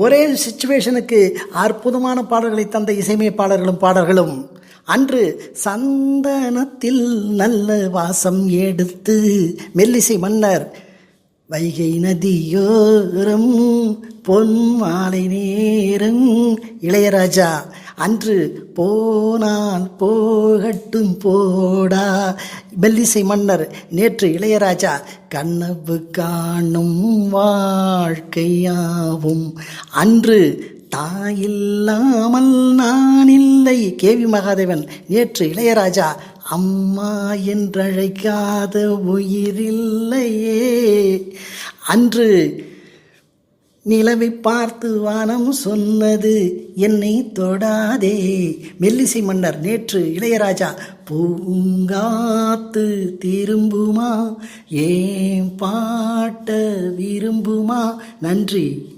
ஒரே சிச்சுவேஷனுக்கு அற்புதமான பாடல்களை தந்த இசையமைப்பாளர்களும் பாடல்களும். அன்று சந்தனத்தில் நல்ல வாசம் எடுத்து மெல்லிசை மன்னர் வைகை நதியோரம் பொன் மாலை நேரம் இளையராஜா. அன்று போனால் போகட்டும் போடா மெல்லிசை மன்னர். நேற்று இளையராஜா கனவு காணும் வாழ்க்கையாவும். அன்று தாயில்லாமல் நான் இல்லை கேவி மகாதேவன். நேற்று இளையராஜா அம்மா என்றழைக்காத உயிரில்லையே. அன்று நிலவை பார்த்து வானம் சொன்னது என்னை தொடாதே மெல்லிசை மன்னர். நேற்று இளையராஜா பூங்காத்து திரும்புமா ஏன் பாட்ட விரும்புமா. நன்றி.